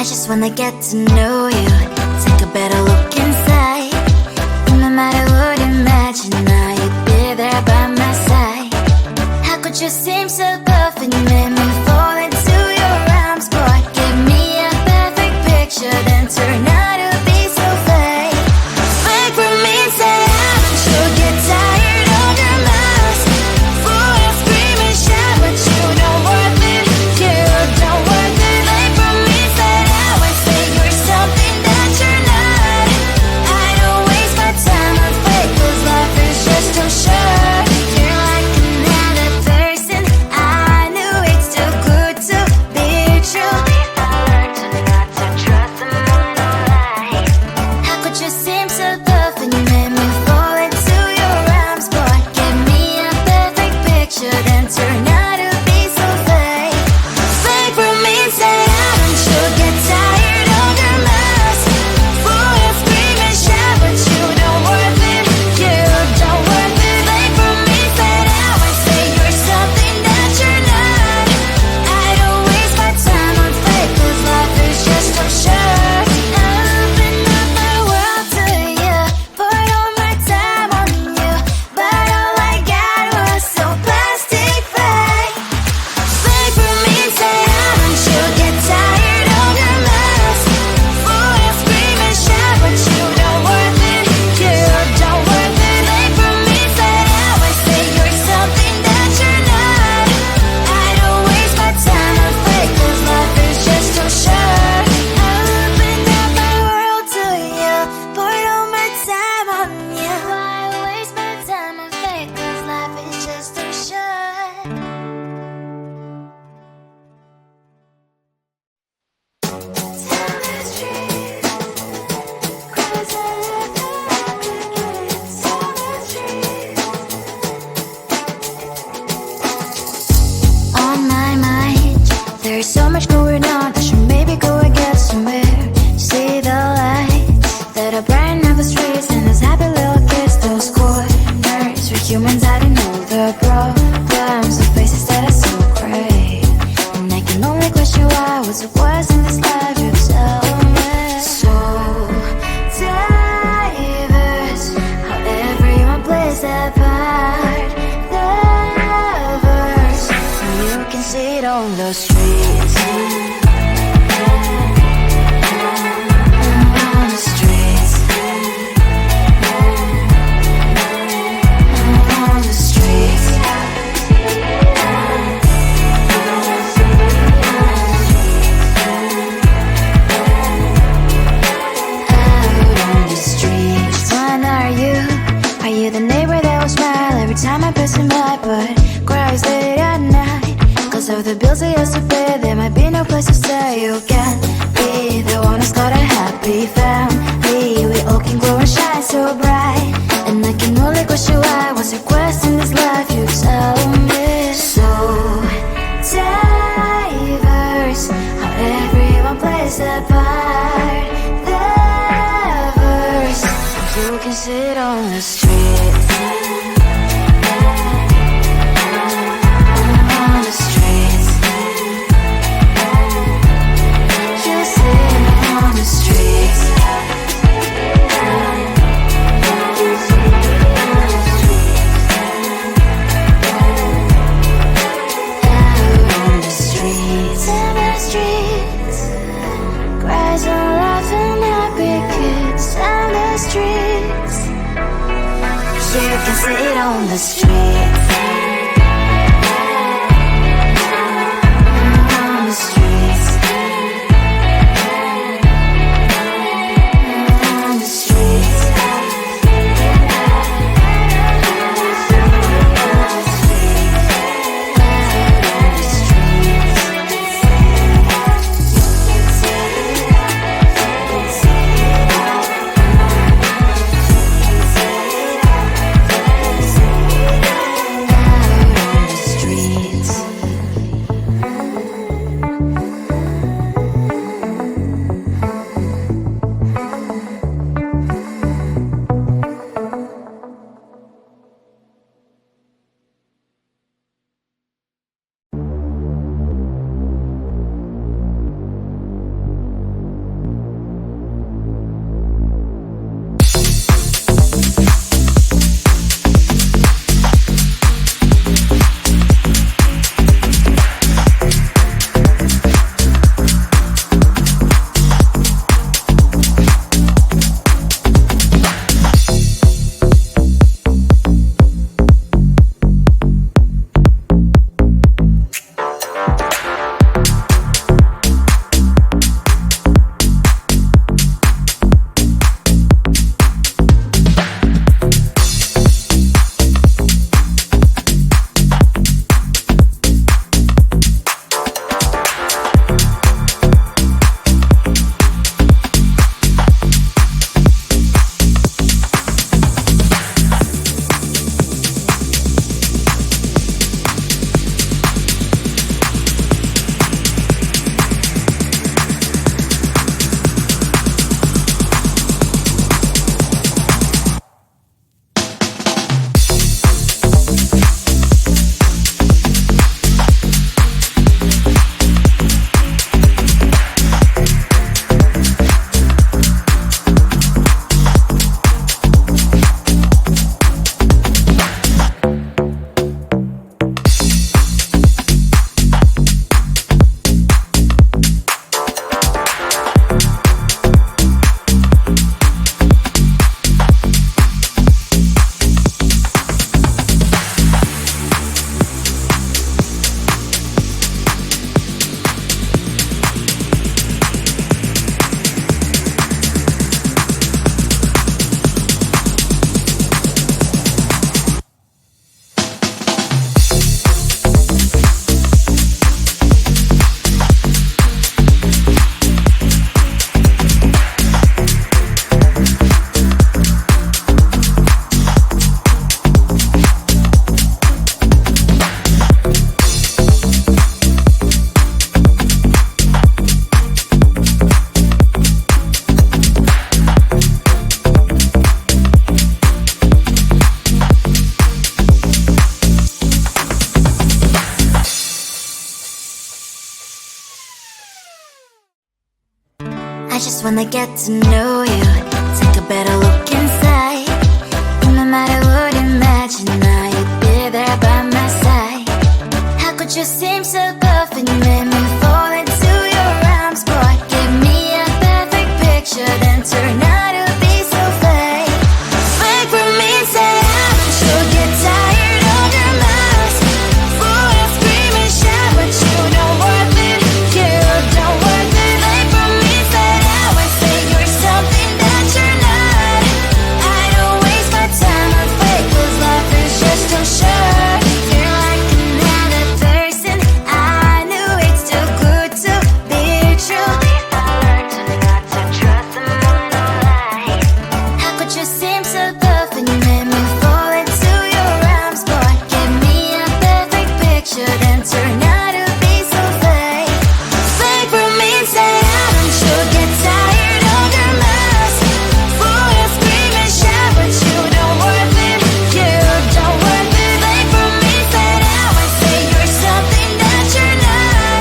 I just wanna get to know you, take a better look inside. No matter what, imagine now you'd be there by my side. How could you seem so perfect, make me fall into your arms, boy? Give me a perfect picture, then turn out to be so fake. Fake for me, say haven't you get tired of your mask? Fool, I scream and shout, but you don't worth it, you don't worth it. Fake for me, say I would say you're something that you're not. I don't waste my time on fake, 'cause life is just too short. You're like another person, I knew it's too good to be true. I learned to not to trust someone online. How could you seem so perfect, you made me fall into your arms, boy? Give me a perfect picture, then turn out to be so fake. Fake for me, say haven't you get tired of your mask? Fool, you scream and shout, but you don't worth it, you don't worth it. Fake for me, say I would say you're something that you're not. I don't waste my time on fake, 'cause life is just too short. I open up my world to you, poured all my time on you, but all I got was so plastic fake. Fake for me, say haven't you get tired of your mask? Fool, you scream and shout, but you don't worth it, you don't worth it. Fake for me, say I would say you're something that you're not. I don't waste my time on fake, 'cause life is just too short. I opened up my world to you, poured all my time on you. Why waste my time on fake, 'cause life is just too short. Tell the truth, 'cause I love you. Tell the truth. On my mind, there's so much going on. I should maybe go and get somewhere. See the lights that are brighten up the streets, and those happy little kids, those corners where humans hiding all the problems, the faces that are so great. And I can only question why, what's it was in this life, you tell me. So diverse, how everyone plays their part. Lovers, you can see it on the streets. On the streets. On the streets. Out on the streets. One, are you? Are you the neighbor that will smile every time I pass him by, but cries late at night? 'Cause of the bills I used to pay, there might be no place to stay. You can be the one who's got a happy family. We all can glow and shine so bright. And I can only question why, what's your quest in this life, you tell me. So diverse, how everyone plays their part. Lovers, you can sit on the streets. On the streets. You sit on the streets. just wanna get to know you. Take a better look inside. No matter what, imagine now you'd be there by my side. How could you seem so perfect? You made me fall into your arms, boy. Give me a perfect picture, then turn out to be so fake. Fake for me, say I'm sure get tired of your lies. Fool and scream and shout, but you don't worth it. You don't worth it. Fake for me, say I would say you're something that you're not. I don't waste my time on fake, 'cause life is just too short. You're like another person. I knew it's too good to be true. I learned to not to trust someone who lies. How could you seem so perfect? You made me fall into your arms, boy. Give me a perfect picture, then turn out to be so fake. Fake for me, say I'm sure get tired of your lies. Fool and scream and shout, but you don't worth it. You don't worth it. Fake for me, say I would say you're something that you're not.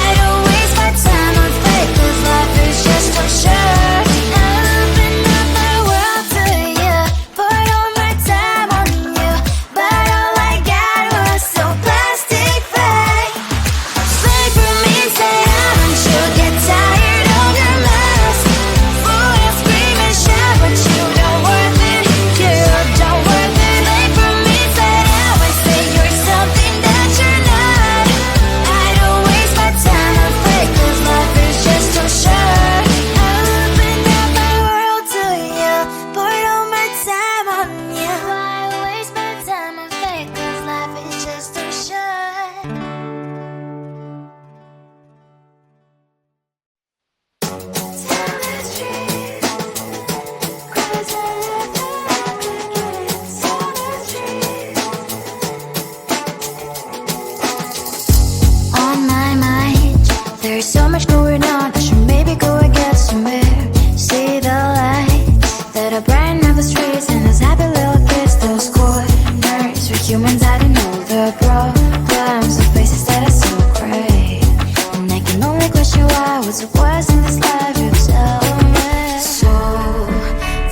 I don't waste my time on fake, 'cause life is just too short. I open up my world to you, poured all my time on you, but all I got was so plastic fake. Fake for me, say I'm sure get tired of your lies. Fool and scream and shout, but you don't worth it. You don't worth it. Fake for me, say I would say you're something that you're not. I don't waste my time on fake, 'cause life is just too short. I opened up my world to you, poured all my time on you. Why waste my time on fake, 'cause life is just too short. Tell the truth, 'cause I love you. Tell the truth. On my mind, there's so much going on. I should maybe go and get somewhere. See the lights that are bright up the streets, and those happy little kids, those corners where humans hiding all the problems, the faces that are so gray. And I can only question why, what's the worst in this life, you tell me. So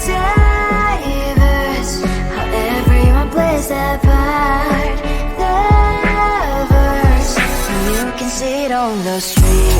diverse, how everyone plays their part. The verse, and you can see it on the street.